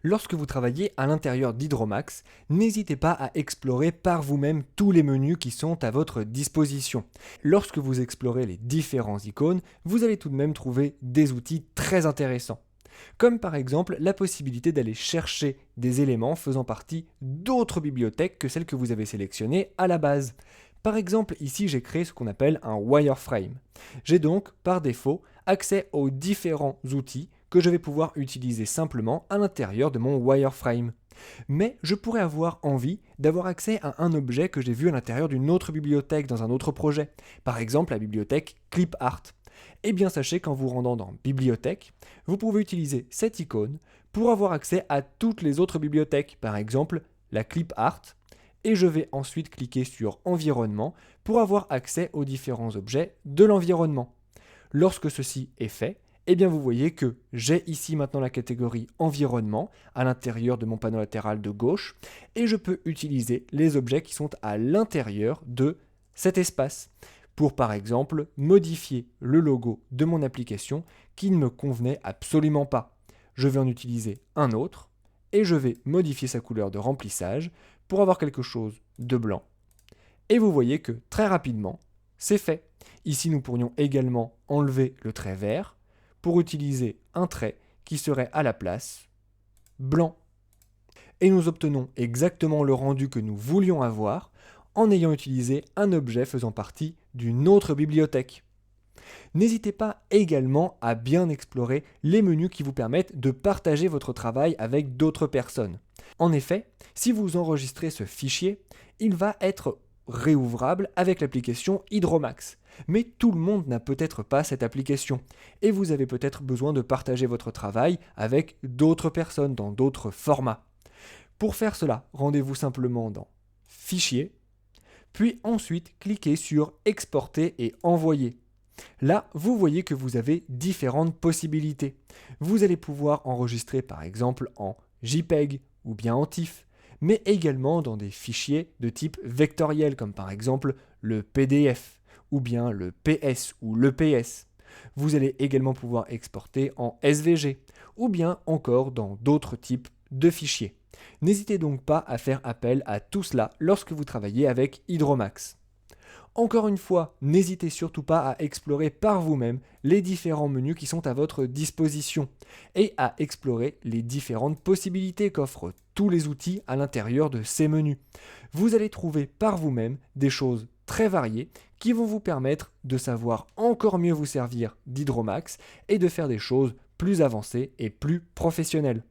Lorsque vous travaillez à l'intérieur d'Hydromax, n'hésitez pas à explorer par vous-même tous les menus qui sont à votre disposition. Lorsque vous explorez les différents icônes, vous allez tout de même trouver des outils très intéressants. Comme par exemple la possibilité d'aller chercher des éléments faisant partie d'autres bibliothèques que celles que vous avez sélectionnées à la base. Par exemple, ici j'ai créé ce qu'on appelle un wireframe. J'ai donc, par défaut, accès aux différents outils que je vais pouvoir utiliser simplement à l'intérieur de mon wireframe. Mais je pourrais avoir envie d'avoir accès à un objet que j'ai vu à l'intérieur d'une autre bibliothèque dans un autre projet, par exemple la bibliothèque ClipArt. Eh bien sachez qu'en vous rendant dans Bibliothèque, vous pouvez utiliser cette icône pour avoir accès à toutes les autres bibliothèques, par exemple la ClipArt, et je vais ensuite cliquer sur Environnement pour avoir accès aux différents objets de l'environnement. Lorsque ceci est fait, eh bien vous voyez que j'ai ici maintenant la catégorie environnement à l'intérieur de mon panneau latéral de gauche et je peux utiliser les objets qui sont à l'intérieur de cet espace pour par exemple modifier le logo de mon application qui ne me convenait absolument pas. Je vais en utiliser un autre et je vais modifier sa couleur de remplissage pour avoir quelque chose de blanc. Et vous voyez que très rapidement, c'est fait. Ici, nous pourrions également enlever le trait vert pour utiliser un trait qui serait à la place blanc. Et nous obtenons exactement le rendu que nous voulions avoir en ayant utilisé un objet faisant partie d'une autre bibliothèque. N'hésitez pas également à bien explorer les menus qui vous permettent de partager votre travail avec d'autres personnes. En effet, si vous enregistrez ce fichier, il va être réouvrable avec l'application Hydromax. Mais tout le monde n'a peut-être pas cette application et vous avez peut-être besoin de partager votre travail avec d'autres personnes dans d'autres formats. Pour faire cela, rendez-vous simplement dans Fichier, puis ensuite cliquez sur Exporter et envoyer. Là, vous voyez que vous avez différentes possibilités. Vous allez pouvoir enregistrer par exemple en JPEG ou bien en TIFF, mais également dans des fichiers de type vectoriel comme par exemple le PDF ou bien le PS ou l'EPS. Vous allez également pouvoir exporter en SVG ou bien encore dans d'autres types de fichiers. N'hésitez donc pas à faire appel à tout cela lorsque vous travaillez avec Hydromax. Encore une fois, n'hésitez surtout pas à explorer par vous-même les différents menus qui sont à votre disposition et à explorer les différentes possibilités qu'offrent tous les outils à l'intérieur de ces menus. Vous allez trouver par vous-même des choses très variées qui vont vous permettre de savoir encore mieux vous servir d'Hydromax et de faire des choses plus avancées et plus professionnelles.